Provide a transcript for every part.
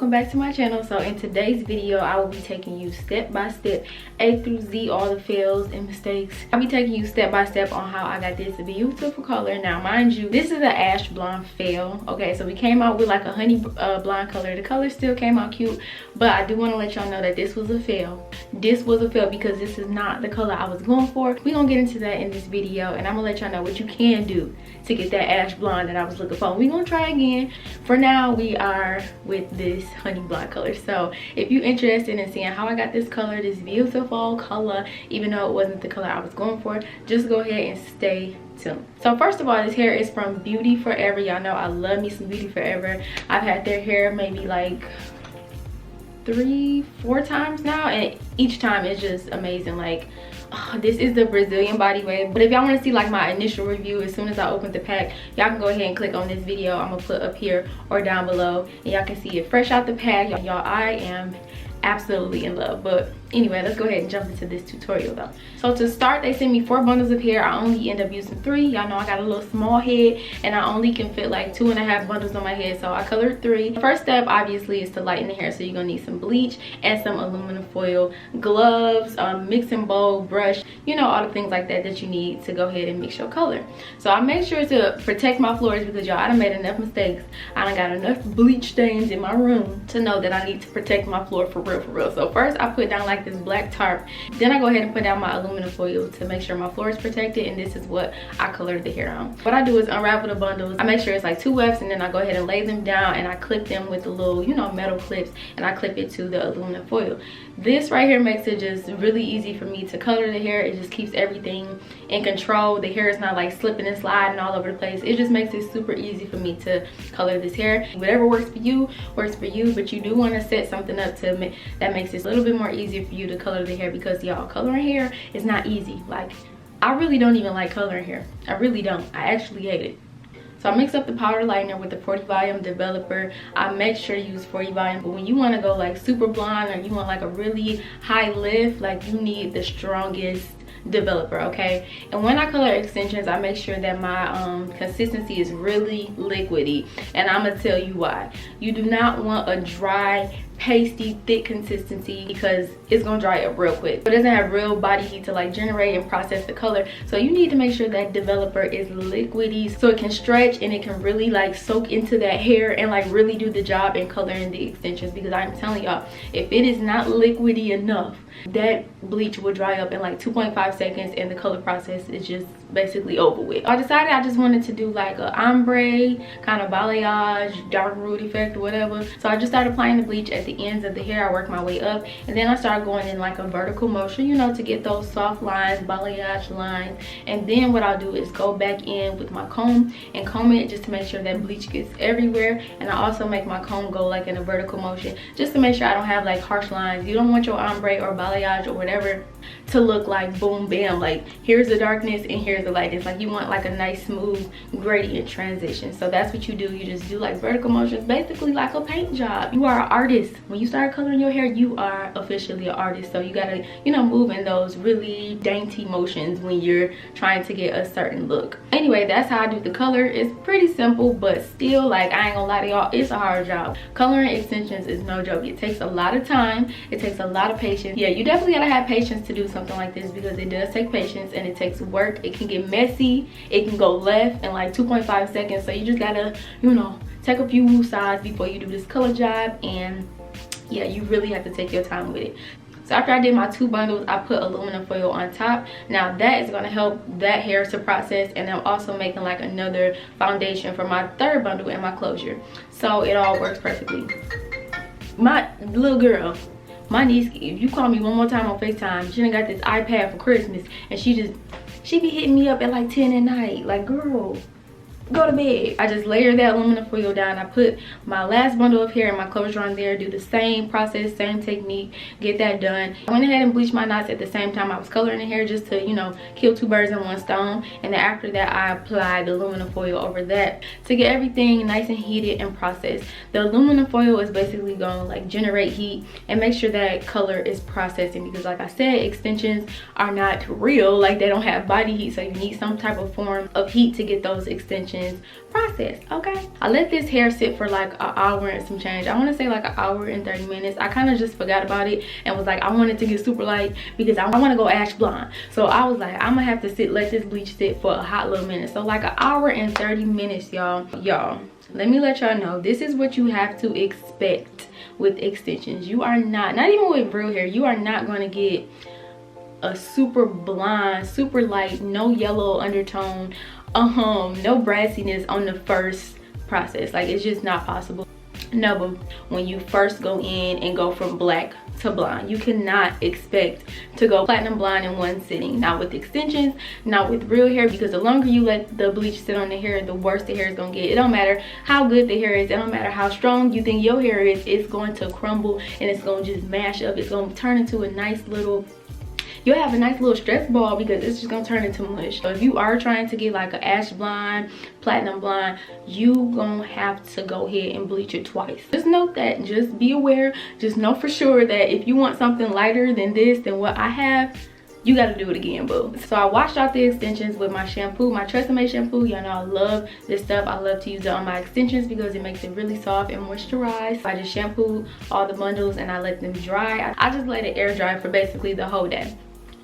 welcome back to my channel. So in today's video I will be taking you step by step, A through Z, all the fails and mistakes. I'll be taking you step by step on how I got this beautiful color. Now mind you, this is an ash blonde fail. Okay, so we came out with like a honey blonde color. The color still came out cute, but I do want to let y'all know that this was a fail. This was a fail because this is not the color I was going for. We're gonna get into that in this video, and I'm gonna let y'all know what you can do to get that ash blonde that I was looking for. We're gonna try again. For now we are with this honey blonde color. So if you're interested in seeing how I got this color, this beautiful color, even though it wasn't the color I was going for, just go ahead and stay tuned. So first of all, this hair is from Beauty Forever. Y'all know I love me some Beauty Forever. I've had their hair maybe like 3-4 times now, and each time it's just amazing. Like, this is the Brazilian body wave. But if y'all want to see like my initial review as soon as I open the pack, y'all can go ahead and click on this video I'm gonna put up here or down below, and y'all can see it fresh out the pack. Y'all, I am absolutely in love. But anyway, let's go ahead and jump into this tutorial though. So to start, they sent me 4 bundles of hair. I only end up using 3. Y'all know I got a little small head and I only can fit like 2.5 bundles on my head, so I colored 3. The first step obviously is to lighten the hair, so you're gonna need some bleach and some aluminum foil, gloves, mixing bowl, brush, you know, all the things like that that you need to go ahead and mix your color. So I make sure to protect my floors because y'all, I done made enough mistakes. I done got enough bleach stains in my room to know that I need to protect my floor for real. So first I put down like this black tarp, then I go ahead and put down my aluminum foil to make sure my floor is protected, and this is what I colored the hair on. What I do is unravel the bundles. I make sure it's like 2 wefts, and then I go ahead and lay them down and I clip them with the little, you know, metal clips, and I clip it to the aluminum foil. This right here makes it just really easy for me to color the hair. It just keeps everything in control. The hair is not like slipping and sliding all over the place. It just makes it super easy for me to color this hair. Whatever works for you, but you do want to set something up to make that makes it a little bit more easier for you to color the hair, because y'all, coloring hair is not easy. Like, I really don't even like coloring hair. I really don't. I actually hate it. So I mix up the powder lightener with the 40 volume developer. I make sure to use 40 volume, but when you want to go like super blonde, or you want like a really high lift, like, you need the strongest developer, okay? And when I color extensions, I make sure that my consistency is really liquidy, and I'm gonna tell you why. You do not want a dry, pasty, thick consistency, because it's gonna dry up real quick. It doesn't have real body heat to like generate and process the color, so you need to make sure that developer is liquidy so it can stretch and it can really like soak into that hair and like really do the job in coloring the extensions. Because I'm telling y'all, if it is not liquidy enough, that bleach will dry up in like 2.5 seconds and the color process is just basically over with. I decided I just wanted to do like a ombre kind of balayage, dark root effect or whatever. So I just started applying the bleach at the ends of the hair. I worked my way up, and then I started going in like a vertical motion, you know, to get those soft lines, balayage lines. And then what I'll do is go back in with my comb and comb it just to make sure that bleach gets everywhere. And I also make my comb go like in a vertical motion just to make sure I don't have like harsh lines. You don't want your ombre or balayage or whatever to look like boom bam, like here's the darkness and here's the lightness. Like, you want like a nice smooth gradient transition. So that's what you do. You just do like vertical motions, basically like a paint job. You are an artist. When you start coloring your hair, you are officially an artist. So you gotta, you know, move in those really dainty motions when you're trying to get a certain look. Anyway, that's how I do the color. It's pretty simple, but still, like, I ain't gonna lie to y'all, it's a hard job. Coloring extensions is no joke. It takes a lot of time. It takes a lot of patience. Yeah, you definitely gotta have patience to do something like this, because it does take patience and it takes work. It can get messy. It can go left in like 2.5 seconds. So you just gotta, you know, take a few sides before you do this color job. And yeah, you really have to take your time with it. So after I did my 2 bundles, I put aluminum foil on top. Now that is going to help that hair to process, and I'm also making like another foundation for my 3rd bundle and my closure. So it all works perfectly. My little girl, my niece, if you call me one more time on FaceTime, she done got this iPad for Christmas, and she be hitting me up at like 10 at night. Like, girl, go to bed. I just layer that aluminum foil down. I put my last bundle of hair and my closure on there, do the same process, same technique, get that done. I went ahead and bleached my knots at the same time I was coloring the hair, just to, you know, kill 2 birds in 1 stone. And then after that, I applied the aluminum foil over that to get everything nice and heated and processed. The aluminum foil is basically going to like generate heat and make sure that color is processing, because like I said, extensions are not real. Like, they don't have body heat, so you need some type of form of heat to get those extensions extensions process. Okay, I let this hair sit for like an hour and some change. I want to say like an hour and 30 minutes. I kind of just forgot about it and was like, I wanted to get super light because I want to go ash blonde. So I was like, I'm gonna have to let this bleach sit for a hot little minute. So like an hour and 30 minutes, y'all. Let me let y'all know, this is what you have to expect with extensions. You are not even with real hair, you are not going to get a super blonde, super light, no yellow undertone, no brassiness on the first process. Like, it's just not possible. No, but when you first go in and go from black to blonde, you cannot expect to go platinum blonde in one sitting. Not with extensions, not with real hair, because the longer you let the bleach sit on the hair, the worse the hair is gonna get. It don't matter how good the hair is, it don't matter how strong you think your hair is, it's going to crumble and it's gonna just mash up. It's gonna turn into a nice little, you'll have a nice little stress ball because it's just gonna turn into mush. So if you are trying to get like an ash blonde, platinum blonde, you gonna have to go ahead and bleach it twice. Just note that, just be aware, just know for sure that if you want something lighter than this, than what I have, you got to do it again, boo. So I washed out the extensions with my shampoo, my Tresemme shampoo. Y'all know I love this stuff. I love to use it on my extensions because it makes it really soft and moisturized. I just shampoo all the bundles and I let them dry. I just let it air dry for basically the whole day.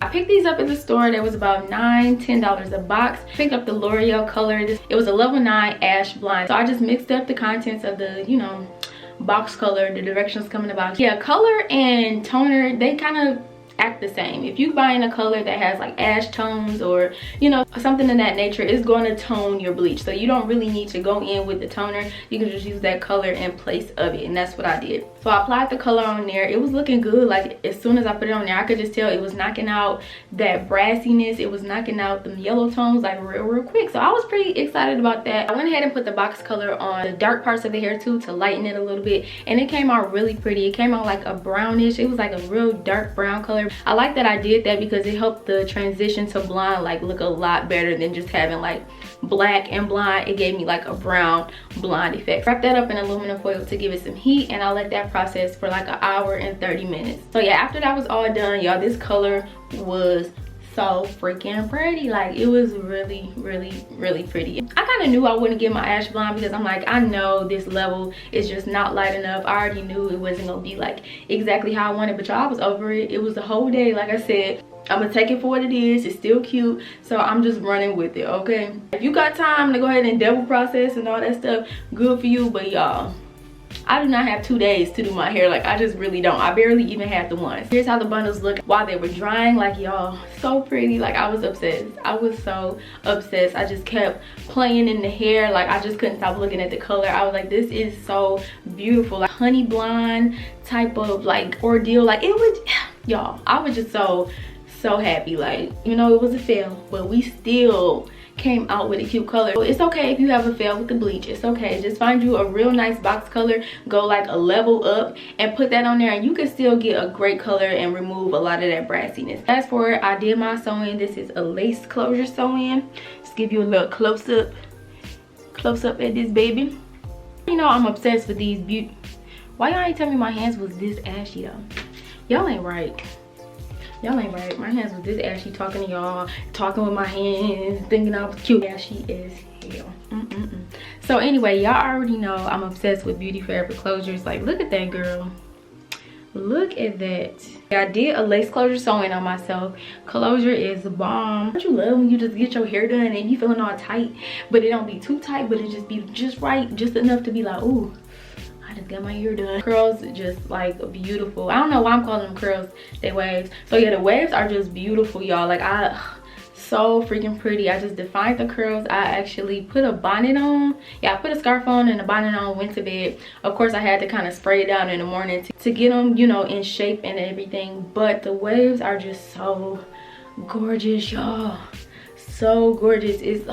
I picked these up in the store. That was about $9–10 a box. Picked up the L'Oreal color. It was a level 9 ash blonde. So I just mixed up the contents of the, you know, box color, the directions coming about. Yeah, color and toner, they kind of act the same. If you buy in a color that has like ash tones or, you know, something in that nature, it's going to tone your bleach. So you don't really need to go in with the toner. You can just use that color in place of it, and that's what I did. So I applied the color on there. It was looking good. Like, as soon as I put it on there, I could just tell it was knocking out that brassiness. It was knocking out the yellow tones like real quick. So I was pretty excited about that. I went ahead and put the box color on the dark parts of the hair too, to lighten it a little bit, and it came out really pretty. It came out like a brownish. It was like a real dark brown color. I like that I did that because it helped the transition to blonde like look a lot better than just having like black and blonde. It gave me like a brown blonde effect. Wrap that up in aluminum foil to give it some heat, and I let that process for like an hour and 30 minutes. So yeah, after that was all done, y'all, this color was so freaking pretty. Like, it was really pretty. I kind of knew I wouldn't get my ash blonde because I'm like, I know this level is just not light enough. I already knew it wasn't gonna be like exactly how I wanted, but y'all, I was over it. It was the whole day. Like I said, I'm gonna take it for what it is. It's still cute, so I'm just running with it. Okay, if you got time to go ahead and double process and all that stuff, good for you. But y'all, I do not have 2 days to do my hair. Like, I just really don't. I barely even had the ones. Here's how the bundles look while they were drying. Like, y'all, so pretty. Like, I was obsessed. I was so obsessed. I just kept playing in the hair. Like, I just couldn't stop looking at the color. I was like, this is so beautiful. Like, honey blonde type of like ordeal. Like, it was, y'all, I was just so happy. Like, you know, it was a fail, but we still came out with a cute color. So it's okay if you have a fail with the bleach. It's okay. Just find you a real nice box color, go like a level up and put that on there, and you can still get a great color and remove a lot of that brassiness. As for it, I did my sew-in. This is a lace closure sew-in. Just give you a little close-up at this baby. You know, I'm obsessed with these beauty. Why y'all ain't tell me my hands was this ashy though? Y'all ain't right. Y'all ain't right. My hands was this ashy, talking to y'all, talking with my hands, thinking I was cute. Ashy as hell. So anyway, y'all already know I'm obsessed with Beauty Forever closures. Like, look at that, girl. Look at that. I did a lace closure sewing on myself. Closure is bomb. Don't you love when you just get your hair done and you feeling all tight, but it don't be too tight, but it just be just right, just enough to be like, ooh, I just got my hair done. Curls just like beautiful. I don't know why I'm calling them curls, they waves. So yeah, the waves are just beautiful, y'all. Like, so freaking pretty. I just defined the curls. I actually put a bonnet on. Yeah, I put a scarf on and a bonnet on, went to bed. Of course, I had to kind of spray it down in the morning to get them, you know, in shape and everything. But the waves are just so gorgeous, y'all. So gorgeous. It's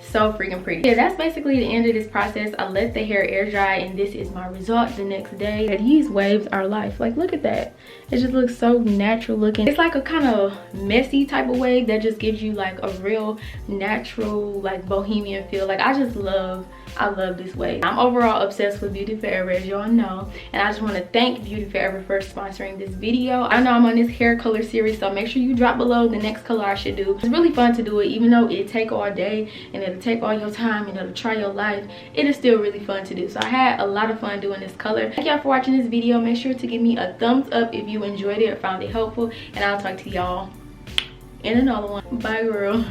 so freaking pretty. Yeah, that's basically the end of this process. I let the hair air dry and this is my result the next day. These waves are life. Like, look at that. It just looks so natural looking. It's like a kind of messy type of wave that just gives you like a real natural, like, bohemian feel. Like, I love this wave. I'm overall obsessed with Beauty Forever, as y'all know, and I just want to thank Beauty Forever for sponsoring this video. I know I'm on this hair color series, so make sure you drop below the next color I should do. It's really fun to do it, even though it take all day and it'll it'll take all your time and it'll try your life, it is still really fun to do. So I had a lot of fun doing this color. Thank y'all for watching this video. Make sure to give me a thumbs up if you enjoyed it or found it helpful, and I'll talk to y'all in another one. Bye, girl.